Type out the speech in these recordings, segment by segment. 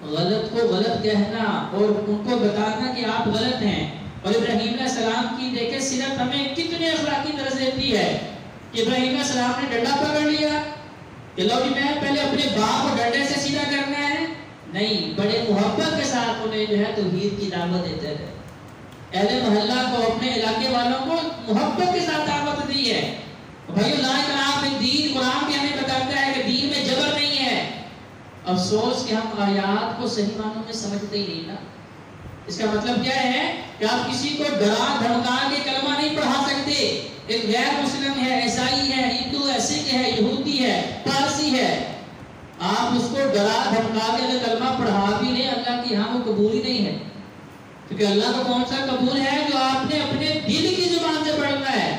غلط کو غلط کہنا اور ان کو بتانا کہ آپ غلط ہیں. اور ابراہیم علیہ السلام کی دیکھیں سیرت ہمیں کتنے اخلاقی درس دیتی ہے کہ ابراہیم علیہ السلام نے ڈنڈا پکڑ لیا کہ لو جی میں پہلے اپنے باپ کو ڈنڈے سے سیدھا کرنا ہے. نہیں، بڑے محبت کے ساتھ انہیں جو ہے توحید کی دعوت دیتے تھے. اہل محلہ کو، اپنے علاقے والوں کو محبت کے ساتھ دعوت دی ہے. بھائیو لا اکراہ فی الدین، قرآن بھی ہمیں بتاتا ہے کہ دین میں جبر نہیں ہے. افسوس کہ ہم آیات کو صحیح معنوں میں سمجھتے ہی نہیں نا. اس کا مطلب کیا ہے کہ آپ کسی کو ڈرا دھمکا کے کلمہ نہیں پڑھا سکتے. ایک غیر مسلم ہے، عیسائی ہے، ہندو ہے، سکھ ہے، یہودی ہے، پارسی ہے، آپ اس کو ڈرا دھمکا کے اگر کلمہ پڑھا بھی لیں، اللہ کی ہاں وہ قبول ہی نہیں ہے. کیونکہ اللہ کو کون سا قبول ہے؟ جو آپ نے اپنے دل کی زبان سے پڑھنا ہے،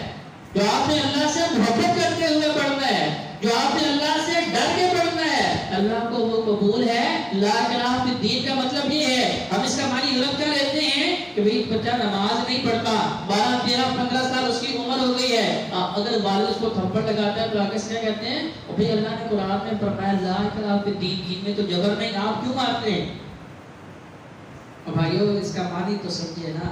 جو آپ نے اللہ سے محبت کرتے ہوئے پڑھنا ہے، جو آپ نے اللہ سے ڈر کے پڑھنا ہے، اللہ کو وہ قبول ہے. لا اکراہ فی الدین کا مطلب یہ ہے. ہم اس کا معنی غلط کر لیتے ہیں کہ بھئی بچہ نماز نہیں پڑھتا، 12 13 15 سال اس کی عمر ہو گئی ہے، اگر والد اس کو تھپڑ لگاتا ہے تو آگے سے کیا کہتے ہیں؟ اور بھئی اللہ نے قرآن میں فرمایا لا اکراہ فی الدین، دین میں تو جبر نہیں، آپ کیوں مارتے ہیں؟ اور بھائیو اس کا معنی تو سمجھے نا.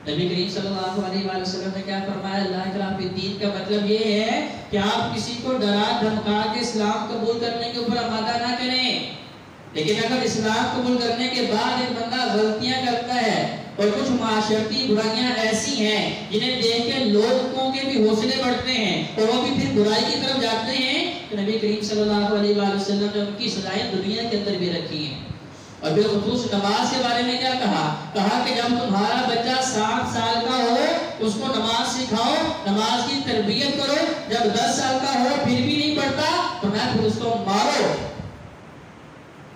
نبی کریم صلی اللہ علیہ وآلہ وسلم نے کیا فرمایا؟ لا اکراہ فی الدین کا مطلب یہ ہے کہ آپ کسی کو ڈرا دھمکا کے اسلام قبول کرنے کے اوپر آمادہ نہ کریں. لیکن اگر اسلام قبول کرنے کے بعد ایک بندہ غلطیاں کرتا ہے اور کچھ معاشرتی برائیاں ایسی ہیں جنہیں دیکھ کے لوگوں کے بھی حوصلے بڑھتے ہیں اور وہ بھی پھر برائی کی طرف جاتے ہیں، تو نبی کریم صلی اللہ علیہ وآلہ وسلم نے ان کی سزائیں دنیا کے اندر بھی رکھی ہیں. اور پھر خصوص نماز کے بارے میں کیا کہا؟ کہا کہ جب تمہارا بچہ 7 سال کا ہو اس کو نماز سکھاؤ، نماز کی تربیت کرو. جب 10 سال کا ہو پھر بھی نہیں پڑھتا تو پھر اس کو مارو.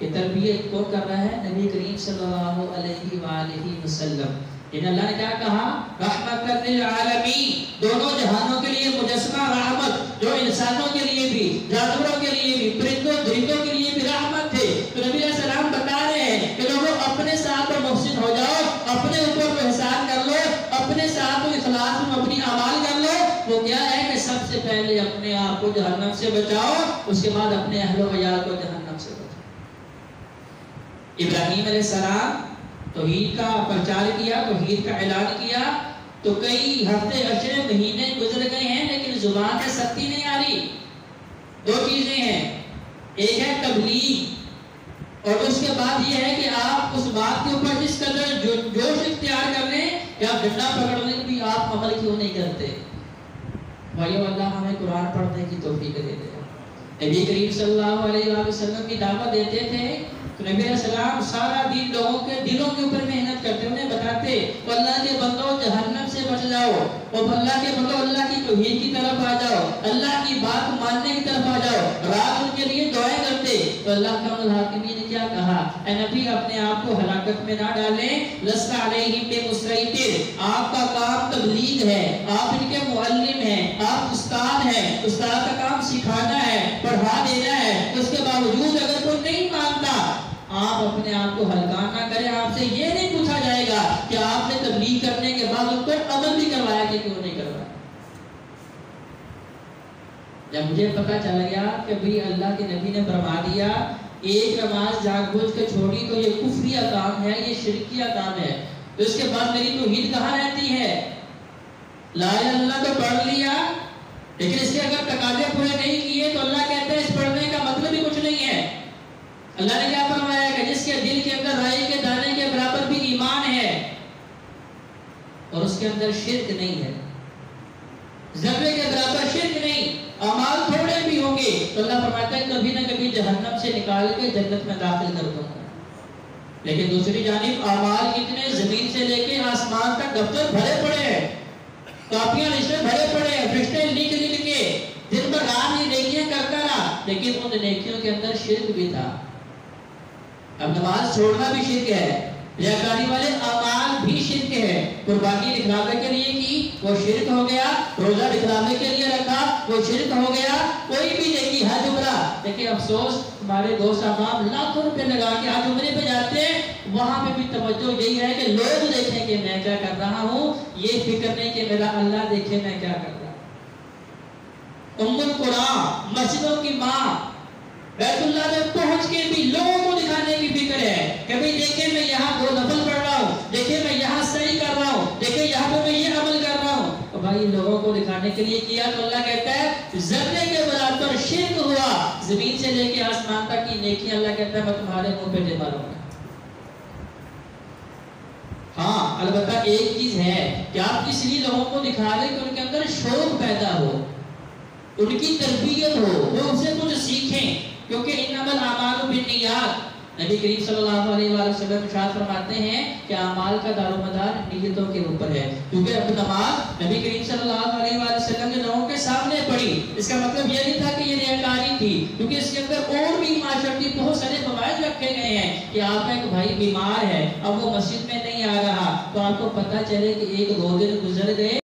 یہ تربیت کون کر رہا ہے؟ نبی کریم صلی اللہ علیہ وآلہ وسلم. ان اللہ نے کیا کہا؟ رحمت للعالمین، دونوں جہانوں کے لیے مجسمہ رحمت، جو انسانوں کے لیے بھی، جانوروں کے لیے بھی، پرندوں درندوں کے لیے بھی رحمت تھے. تو نبی علیہ السلام بتا رہے ہیں کہ لوگوں اپنے ساتھ محسن ہو جاؤ، اپنے اوپر احسان کر لو، اپنے ساتھ اخلاص میں اپنی اعمال کر لو. وہ کیا ہے کہ سب سے پہلے اپنے آپ کو جہنم سے بچاؤ، اس کے بعد اپنے اہل و عیال کو جہنم سے بچاؤ. ابراہیم علیہ السلام توحید کا پرچار کیا، توحید کا اعلان کیا، تو کئی ہفتے اشرے مہینے گزر گئے ہیں لیکن زبان سے سختی نہیں آ رہی. 2 چیزیں ہیں، ایک ہے تبلیغ اور اس کے بعد یہ ہے کہ آپ اس بات کے اوپر جس قدر جوش اختیار کر لیں کہ آپ ڈنڈا پکڑنے کی بھی آپ عمل کیوں نہیں کرتے. بھائیو اللہ ہمیں قرآن پڑھنے کی توفیق دے دے. نبی کریم صلی اللہ علیہ وآلہ وسلم کی دعوت دیتے تھے تو نبی علیہ السلام سارا دن لوگوں کے دلوں کے اوپر محنت کرتے، انہیں بتاتے اللہ کے بندوں جہنم سے بچ جاؤ، اور اللہ کے بندوں اللہ کی توحید کی طرف آ جاؤ، اللہ کی بات ماننے کی طرف آ جاؤ. رات ان کے لیے دعائیں کرتے. تو اللہ کے الحاکمین نے کیا کہا؟ اے نبی اپنے آپ کو ہلاکت میں نہ ڈالیں. لست علیہم بمسیطر، آپ کا کام تبلیغ ہے، آپ ان کے معلم ہیں، آپ استاد ہیں، استاد کا کام سکھانا ہے، پڑھا دینا ہے. اس کے باوجود اگر کوئی نہیں مانتا آپ اپنے آپ کو ہلکا نہ کریں. آپ سے یہ نہیں پوچھا جائے گا کہ آپ نے تبلیغ کرنے کے بعد ان کو عمل بھی کروایا کہ کیوں نہیں کروایا. جب مجھے پتا چل گیا کہ بھئی اللہ کے نبی نے فرما دیا ایک نماز جاگ بوجھ کے چھوڑی تو یہ کفریہ کام ہے، یہ شرکیہ کام ہے، تو اس کے بعد میری توحید کہاں رہتی ہے؟ لا الہ الا اللہ تو پڑھ لیا لیکن اس کے اگر تقاضے پورے نہیں کیے تو اللہ کہتا ہے اس پڑھنے کا مطلب ہی کچھ نہیں ہے. اللہ نے کیا فرمایا کہ جس کے دل کے اندر رائی کے دانے کے برابر بھی ایمان ہے اور اس کے اندر شرک نہیں ہے، ذرے کے برابر شرک نہیں، اعمال تھوڑے بھی ہوں گے تو اللہ فرماتا ہے کبھی نہ کبھی جہنم سے نکال کے جنت میں داخل کر دوں گا. لیکن دوسری جانب اعمال کتنے زمین سے لے کے آسمان تک دفتر بھرے پڑے ہیں، کاپیاں لسٹیں بھرے پڑے ہیں، فرشتے لکھ لکھ کے دن بھر رات یہ نیکیاں کرتا رہا، لیکن ان نیکیوں کے اندر شرک بھی تھا. اب نماز چھوڑنا بھی شرک ہے، ریاکاری والے اعمال بھی شرک ہے. قربانی دکھلانے کے لیے کی وہ شرک ہو گیا، روزہ دکھلانے کے لیے رکھا وہ شرک ہو گیا، کوئی بھی نیکی حج عمرہ. لیکن افسوس ہمارے دوست احباب لاکھوں روپے لگا کے حج عمرے پہ جاتے ہیں، وہاں پہ بھی توجہ یہی ہے کہ لوگ دیکھیں کہ میں کیا کر رہا ہوں، یہ فکر نہیں کہ میرا اللہ دیکھے میں کیا کر رہا ہوں. ام القرآن مسجدوں کی ماں بیت اللہ میں پہنچ کے بھی لوگوں کو دکھانے کی فکر ہے بنانے کے لیے کیا تو اللہ کہتا ہے ذرے کے برابر شرک ہوا، زمین سے لے کے آسمان تک کی نیکی اللہ کہتا ہے میں تمہارے منہ پہ دے ماروں گا۔ ہاں البتہ ایک چیز ہے کہ آپ اس لیے لوگوں کو دکھا دیں کہ ان کے اندر شوق پیدا ہو، ان کی تربیت ہو، وہ ان سے کچھ سیکھیں، کیونکہ انما الاعمال بالنیات، نبی کریم صلی اللہ علیہ وآلہ وسلم ارشاد فرماتے ہیں کہ اعمال کا دار و مدار نیتوں کے اوپر ہے، کیونکہ اب نماز نبی کریم صلی اللہ علیہ وآلہ وسلم نے لوگوں کے سامنے پڑھی، اس کا مطلب یہ نہیں تھا کہ یہ ریاکاری تھی، کیونکہ اس کے اندر اور بھی معاشرتی بہت سارے فوائد رکھے گئے ہیں کہ آپ کا ایک بھائی بیمار ہے، اب وہ مسجد میں نہیں آ رہا تو آپ کو پتہ چلے کہ 1-2 دن گزر گئے